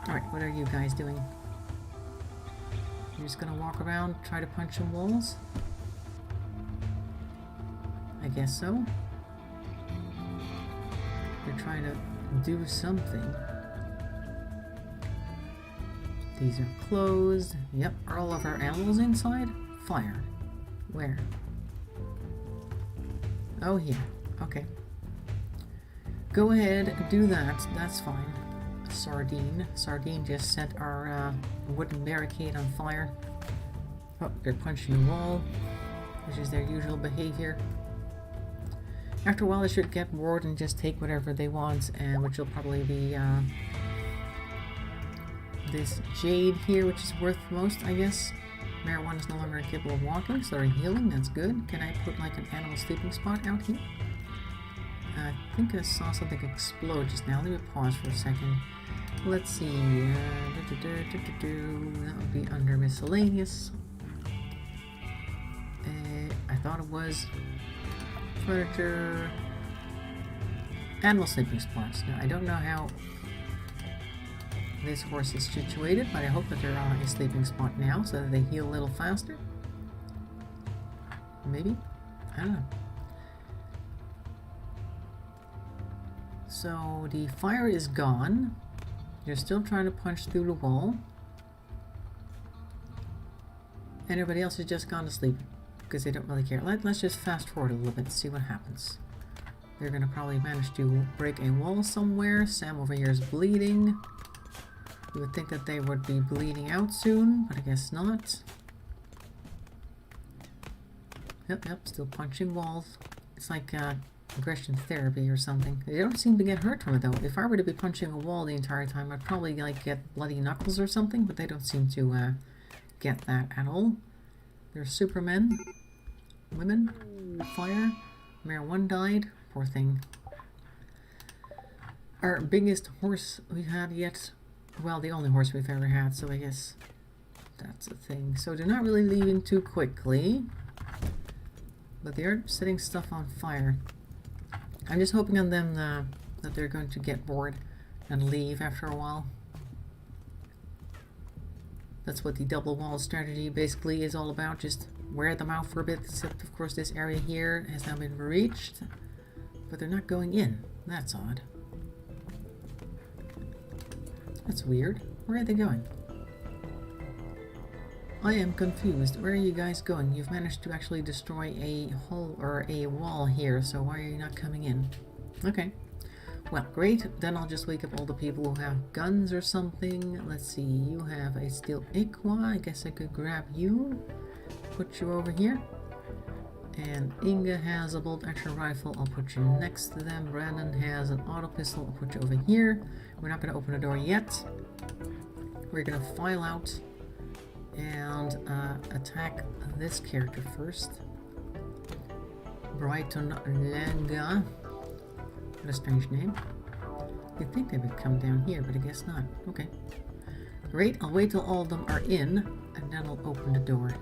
[SPEAKER 1] Alright, what are you guys doing? You're just gonna walk around, try to punch some walls? I guess so. You're trying to do something. These are closed. Yep, are all of our animals inside? Fire. Where? Oh, here. Okay. Go ahead, do that. That's fine. Sardine. Sardine just set our wooden barricade on fire. Oh, they're punching the wall, which is their usual behavior. After a while, they should get bored and just take whatever they want, and which will probably be this jade here, which is worth most, I guess. Marijuana is no longer capable of walking, so they're healing. That's good. Can I put like an animal sleeping spot out here? I think I saw something explode just now. Let me pause for a second. Let's see. That would be under miscellaneous. I thought it was furniture. Animal sleeping spots. Now, I don't know how this horse is situated, but I hope that they're on a sleeping spot now so that they heal a little faster. Maybe? I don't know. So the fire is gone. You're still trying to punch through the wall. And everybody else has just gone to sleep because they don't really care. Let's just fast forward a little bit and see what happens. They're going to probably manage to break a wall somewhere. Sam over here is bleeding. You would think that they would be bleeding out soon, but I guess not. Yep, still punching walls. It's like aggression therapy or something. They don't seem to get hurt from it though. If I were to be punching a wall the entire time, I'd probably like get bloody knuckles or something, but they don't seem to get that at all. They're supermen. Women. Fire. Mare 1 died. Poor thing. Our biggest horse we've had yet. Well, the only horse we've ever had, so I guess that's a thing. So they're not really leaving too quickly, but they are setting stuff on fire. I'm just hoping on them that they're going to get bored and leave after a while. That's what the double wall strategy basically is all about. Just wear them out for a bit, except of course this area here has now been reached, but they're not going in. That's odd. That's weird. Where are they going? I am confused. Where are you guys going? You've managed to actually destroy a hole or a wall here, so why are you not coming in? Okay. Well, great. Then I'll just wake up all the people who have guns or something. Let's see. You have a steel Iqua. I guess I could grab you. put you over here. And Inga has a bolt action rifle, I'll put you next to them. Brandon has an auto pistol, I'll put you over here. We're not going to open the door yet. We're going to file out and attack this character first. Brighton Langa. What a strange name. You'd think they would come down here, but I guess not. Okay. Great, I'll wait till all of them are in, and then I'll open the door.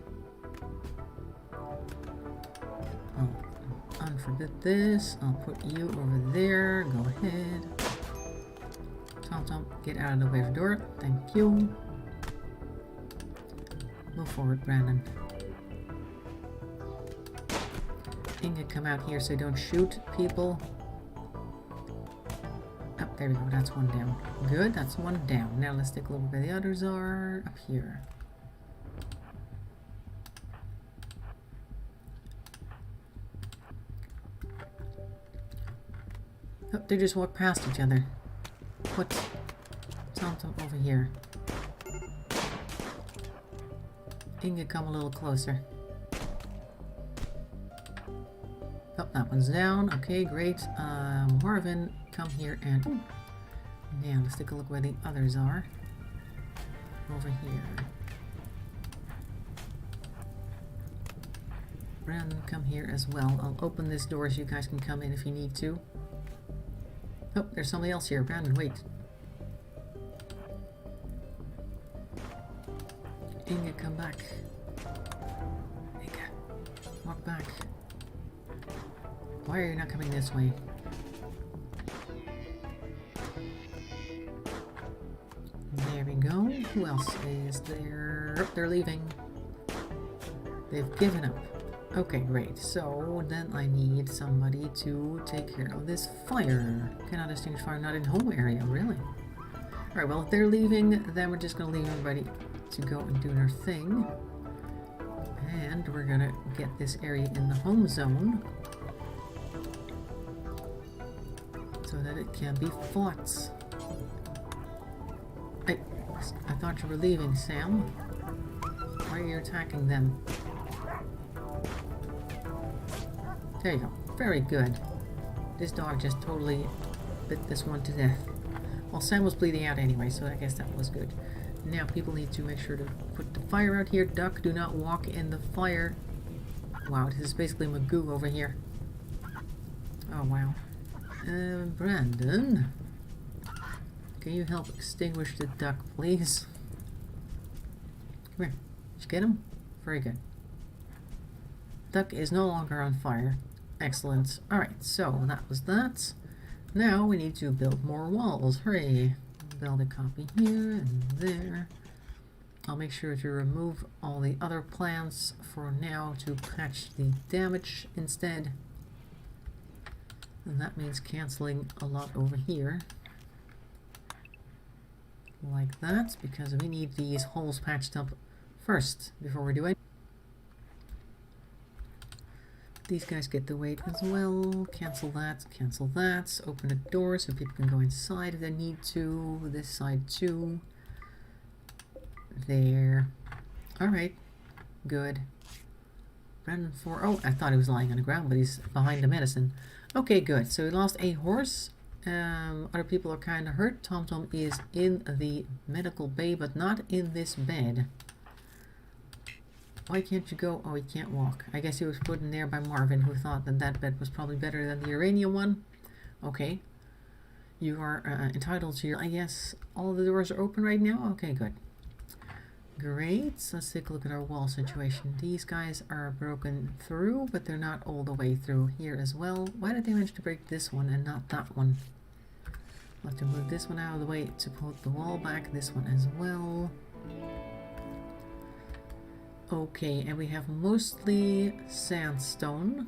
[SPEAKER 1] I'll unforbid this. I'll put you over there. Go ahead. Tom, get out of the way of the door. Thank you. Move forward, Brandon. Inga, come out here so don't shoot people. Oh, there we go. That's one down. Good, that's one down. Now let's take a look where the others are. Up here. Oh, they just walked past each other. What? Tom over here. Inga, come a little closer. Oh, that one's down. Okay, great. Marvin, come here and... Ooh. Now, let's take a look where the others are. Over here. Brandon, come here as well. I'll open this door so you guys can come in if you need to. Oh, there's somebody else here. Brandon, wait. Inga, come back. Inga, walk back. Why are you not coming this way? There we go. Who else is there? Oh, they're leaving. They've given up. Okay, great. So then I need somebody to take care of this fire. Cannot extinguish fire, not in home area, really. Alright, well, if they're leaving, then we're just going to leave everybody to go and do their thing. And we're going to get this area in the home zone so that it can be fought. Hey, I thought you were leaving, Sam. Why are you attacking them? There you go. Very good. This dog just totally bit this one to death. Well, Sam was bleeding out anyway, so I guess that was good. Now people need to make sure to put the fire out here. Duck, do not walk in the fire. Wow, this is basically Magoo over here. Oh, wow. Brandon? Can you help extinguish the duck, please? Come here. Did you get him? Very good. Duck is no longer on fire. Excellent. Alright, so that was that. Now we need to build more walls. Hooray! Build a copy here and there. I'll make sure to remove all the other plants for now to patch the damage instead. And that means cancelling a lot over here. Like that, because we need these holes patched up first before we do it. These guys get the weight as well. Cancel that, open the door so people can go inside if they need to. This side too. There. Alright. Good. Brandon 4. Oh, I thought he was lying on the ground, but he's behind the medicine. Okay, good. So we lost a horse. Other people are kind of hurt. Tom is in the medical bay, but not in this bed. Why can't you go? Oh, he can't walk. I guess he was put in there by Marvin, who thought that that bed was probably better than the uranium one. Okay. You are entitled to your... I guess all the doors are open right now? Okay, good. Great. So let's take a look at our wall situation. These guys are broken through, but they're not all the way through here as well. Why did they manage to break this one and not that one? I'll have to move this one out of the way to put the wall back. This one as well. Okay, and we have mostly sandstone.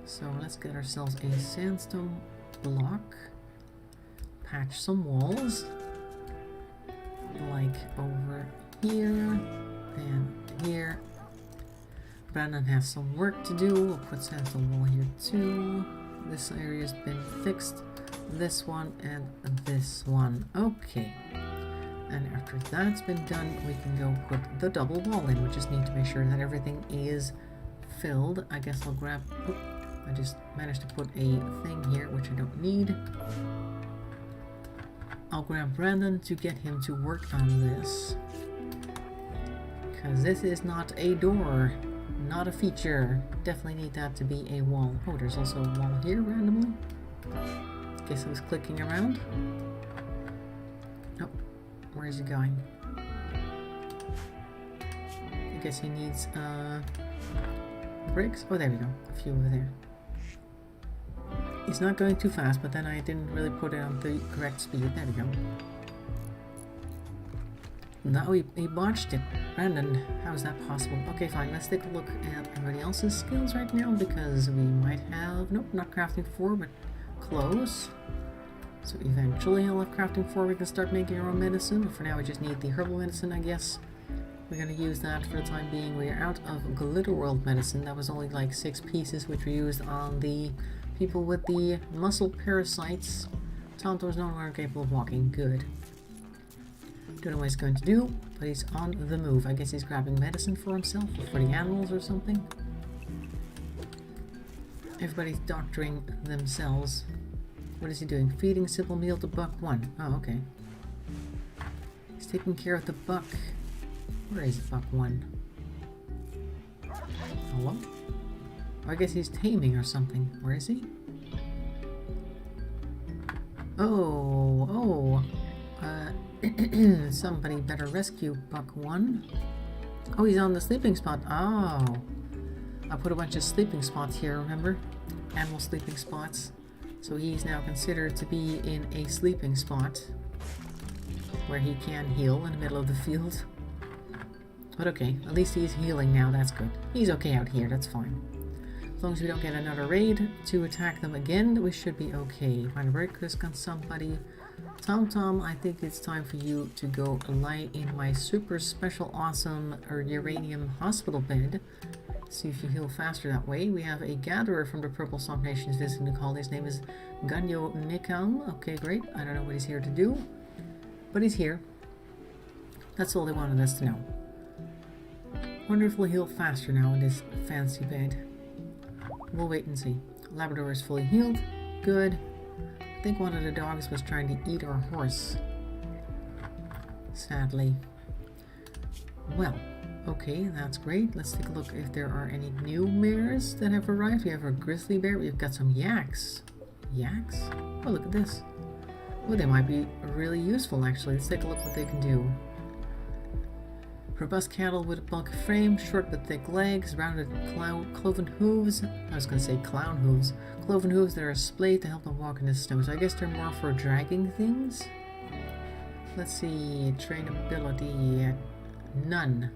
[SPEAKER 1] So let's get ourselves a sandstone block. Patch some walls. Like over here and here. Brandon has some work to do. We'll put sandstone wall here too. This area's been fixed. This one and this one. Okay. And after that's been done, we can go put the double wall in. We just need to make sure that everything is filled. I guess I'll grab... Oop, I just managed to put a thing here, which I don't need. I'll grab Brandon to get him to work on this. Because this is not a door. Not a feature. Definitely need that to be a wall. Oh, there's also a wall here randomly. Guess I was clicking around. Nope. Where is he going? I guess he needs bricks. Oh, there we go. A few over there. He's not going too fast, but then I didn't really put it on the correct speed. There we go. No, he botched it. Brandon, how is that possible? Okay, fine. Let's take a look at everybody else's skills right now, because we might have... Nope, not crafting 4, but close. So eventually I'll have crafting 4. We can start making our own medicine. But for now, we just need the herbal medicine, I guess. We're going to use that for the time being. We are out of RimWorld medicine. That was only like 6 pieces, which we used on the people with the muscle parasites. Tonto is no longer capable of walking. Good. Don't know what he's going to do, but he's on the move. I guess he's grabbing medicine for himself or for the animals or something. Everybody's doctoring themselves. What is he doing? Feeding simple meal to Buck 1. Oh, okay. He's taking care of the buck. Where is Buck 1? Hello? Oh, I guess he's taming or something. Where is he? Oh. Somebody better rescue Buck 1. Oh, he's on the sleeping spot. Oh. I put a bunch of sleeping spots here, remember? Animal sleeping spots. So he's now considered to be in a sleeping spot where he can heal in the middle of the field. But okay, at least he's healing now, that's good. He's okay out here, that's fine. As long as we don't get another raid to attack them again, we should be okay. Find a break risk on somebody. Tom, I think it's time for you to go lie in my super special awesome uranium hospital bed. See if you heal faster that way. We have a gatherer from the Purple Swamp Nations visiting the call. His name is Ganyo Nikam. Okay, great. I don't know what he's here to do, but he's here. That's all they wanted us to know. Wonder if we'll heal faster now in this fancy bed. We'll wait and see. Labrador is fully healed. Good. I think one of the dogs was trying to eat our horse. Sadly. Well, okay, that's great. Let's take a look if there are any new mares that have arrived. We have a grizzly bear. We've got some yaks. Yaks? Oh, look at this. Oh, they might be really useful, actually. Let's take a look what they can do. Robust cattle with a bulky frame, short but thick legs, rounded cloven hooves. I was going to say clown hooves. Cloven hooves that are splayed to help them walk in the snow. So I guess they're more for dragging things. Let's see. Trainability. None.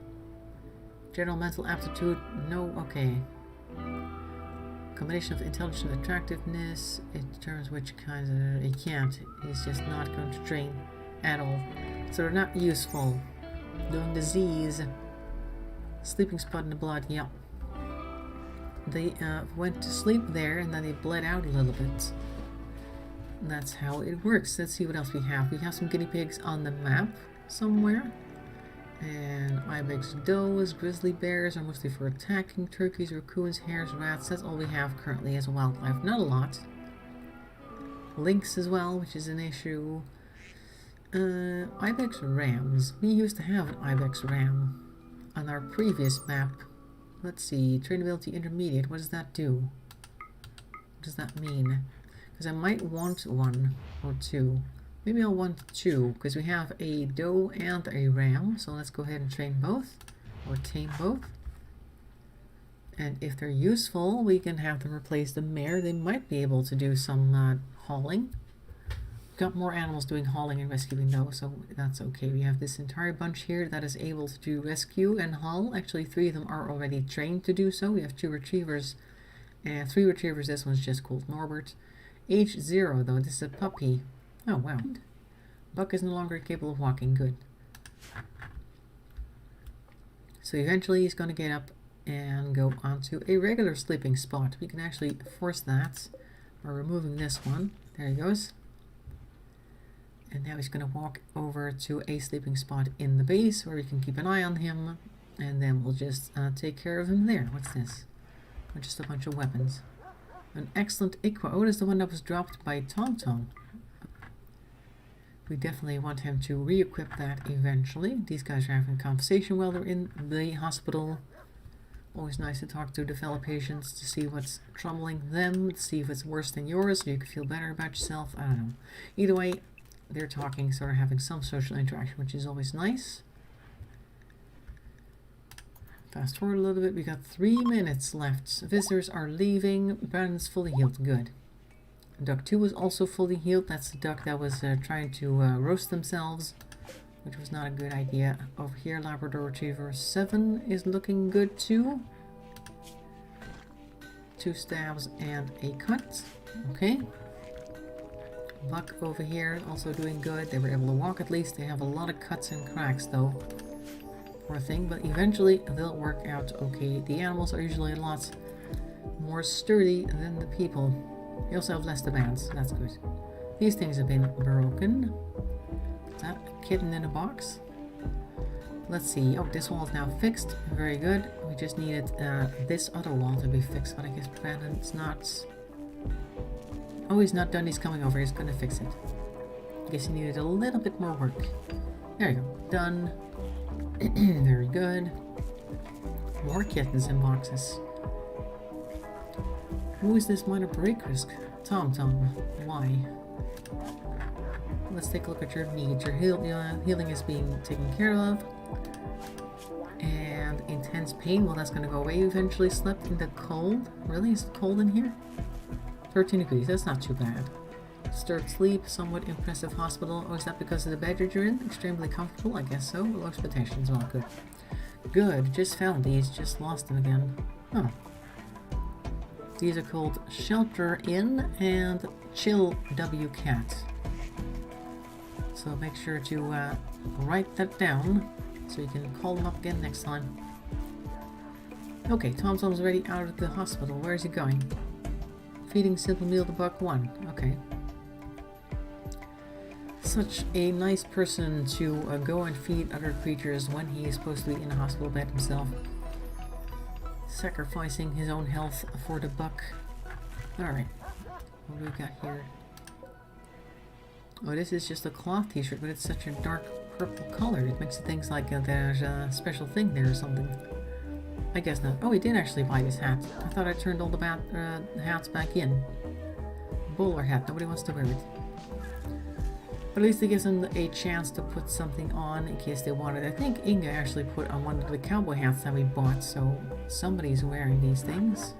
[SPEAKER 1] General mental aptitude. No. Okay. Combination of intelligence and attractiveness. It determines which kinds of... He can't. He's just not going to train at all. So they're not useful. Doing disease. Sleeping spot in the blood, yeah. They went to sleep there and then they bled out a little bit. And that's how it works. Let's see what else we have. We have some guinea pigs on the map somewhere. And ibex does, grizzly bears are mostly for attacking, turkeys, raccoons, hares, rats. That's all we have currently as wildlife. Not a lot. Lynx as well, which is an issue. Ibex rams. We used to have an ibex ram on our previous map. Let's see, trainability intermediate. What does that do? What does that mean? Because I might want 1 or 2. Maybe I'll want 2 because we have a doe and a ram. So let's go ahead and train both or tame both. And if they're useful, we can have them replace the mare. They might be able to do some hauling. Got more animals doing hauling and rescuing though, so that's okay. We have this entire bunch here that is able to do rescue and haul. Actually, 3 of them are already trained to do so. We have 2 retrievers and 3 retrievers. This one's just called Norbert. Age 0 though, this is a puppy. Oh wow. Buck is no longer capable of walking, good. So eventually he's going to get up and go onto a regular sleeping spot. We can actually force that by removing this one. There he goes. And now he's going to walk over to a sleeping spot in the base where we can keep an eye on him. And then we'll just take care of him there. What's this? Or just a bunch of weapons. An excellent Iqua. Oh, that's the one that was dropped by TomTom. We definitely want him to re-equip that eventually. These guys are having a conversation while they're in the hospital. Always nice to talk to the fellow patients to see what's troubling them, to see if it's worse than yours, so you can feel better about yourself. I don't know. Either way, they're talking, so they're having some social interaction, which is always nice. Fast forward a little bit, we got 3 minutes left. Visitors are leaving. Brandon's fully healed. Good. Duck 2 was also fully healed. That's the duck that was trying to roast themselves, which was not a good idea. Over here, Labrador Retriever 7 is looking good too. 2 stabs and a cut. Okay. Buck over here also doing good. They were able to walk at least. They have a lot of cuts and cracks though. Poor thing, but eventually they'll work out okay. The animals are usually a lot more sturdy than the people. They also have less demands, so that's good. These things have been broken. Is that a kitten in a box? Let's see. Oh, this wall is now fixed. Very good. We just needed this other wall to be fixed, but I guess Brandon's not... Oh, he's not done. He's coming over. He's gonna fix it. I guess he needed a little bit more work. There you go. Done. Very good. More kittens in boxes. Who is this minor break risk? TomTom. Why? Let's take a look at your needs. Your healing is being taken care of. And intense pain. Well, that's going to go away eventually. Slept in the cold. Really? Is it cold in here? 13 degrees. That's not too bad. Disturbed sleep. Somewhat impressive hospital. Oh, is that because of the bed you're in? Extremely comfortable? I guess so. Low expectations. Well, good. Good. Just found these. Just lost them again. Oh. These are called Shelter Inn and Chill W Cat. So make sure to write that down so you can call them up again next time. Okay, TomTom's already out of the hospital. Where is he going? Feeding simple meal to Buck 1. Okay. Such a nice person to go and feed other creatures when he is supposed to be in a hospital bed himself. Sacrificing his own health for the buck. Alright. What do we got here? Oh, this is just a cloth t-shirt, but it's such a dark purple color. It makes it things like there's a special thing there or something. I guess not. Oh, he did actually buy this hat. I thought I turned all the hats back in. Bowler hat. Nobody wants to wear it. But at least it gives them a chance to put something on in case they want it. I think Inga actually put on one of the cowboy hats that we bought, so somebody's wearing these things.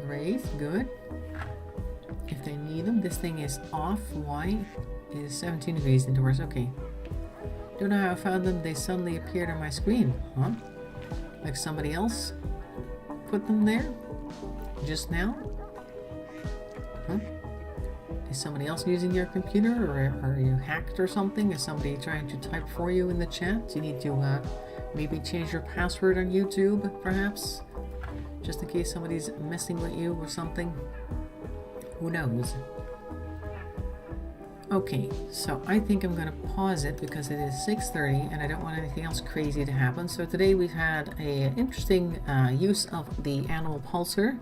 [SPEAKER 1] Great, good. If they need them, this thing is off. Why? It is 17 degrees indoors. Okay. Don't know how I found them. They suddenly appeared on my screen. Huh? Like somebody else put them there? Just now? Huh? Is somebody else using your computer, or are you hacked or something? Is somebody trying to type for you in the chat? Do you need to maybe change your password on YouTube, perhaps? Just in case somebody's messing with you or something? Who knows? Okay, so I think I'm going to pause it because it is 6:30 and I don't want anything else crazy to happen. So today we've had an interesting use of the animal pulsar.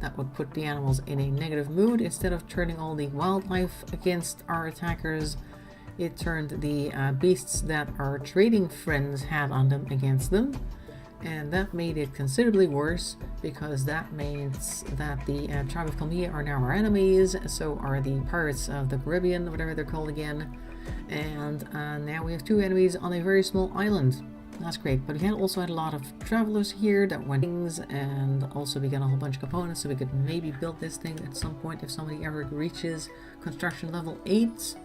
[SPEAKER 1] That would put the animals in a negative mood. Instead of turning all the wildlife against our attackers, it turned the beasts that our trading friends had on them against them. And that made it considerably worse, because that means that the tribe of Kalmia are now our enemies, so are the pirates of the Caribbean, whatever they're called again. And now we have 2 enemies on a very small island. That's great, but we also had a lot of travelers here that went things, and also we got a whole bunch of components, so we could maybe build this thing at some point if somebody ever reaches construction level 8.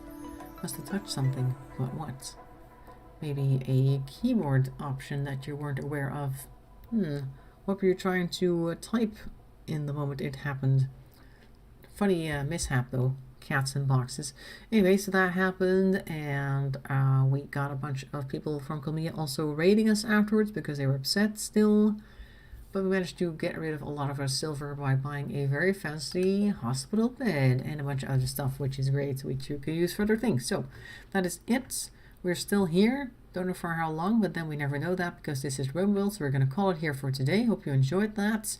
[SPEAKER 1] Must have touched something, but what? Maybe a keyboard option that you weren't aware of. What were you trying to type in the moment it happened? Funny mishap though. Cats in boxes. Anyway, so that happened, and we got a bunch of people from Kalmia also raiding us afterwards because they were upset still. But we managed to get rid of a lot of our silver by buying a very fancy hospital bed and a bunch of other stuff, which is great, which you can use for other things. So that is it. We're still here. Don't know for how long, but then we never know that because this is RimWorld, so we're going to call it here for today. Hope you enjoyed that.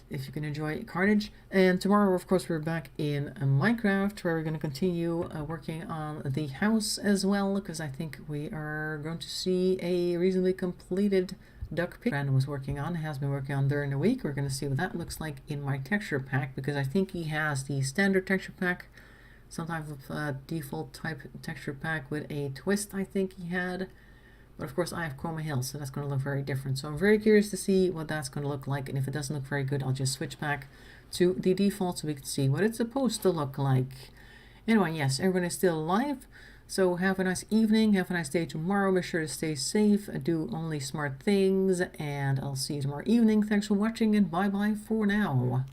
[SPEAKER 1] If you can enjoy Carnage. And tomorrow, of course, we're back in Minecraft, where we're going to continue working on the house as well, because I think we are going to see a reasonably completed duck pig Brandon was working on, has been working on during the week. We're going to see what that looks like in my texture pack, because I think he has the standard texture pack, some type of default type texture pack with a twist, I think he had. But of course I have Chroma Hill, so that's going to look very different. So I'm very curious to see what that's going to look like, and if it doesn't look very good, I'll just switch back to the default so we can see what it's supposed to look like. Anyway, yes, everyone is still alive. So have a nice evening, have a nice day tomorrow. Make sure to stay safe, do only smart things, and I'll see you tomorrow evening. Thanks for watching, and bye-bye for now.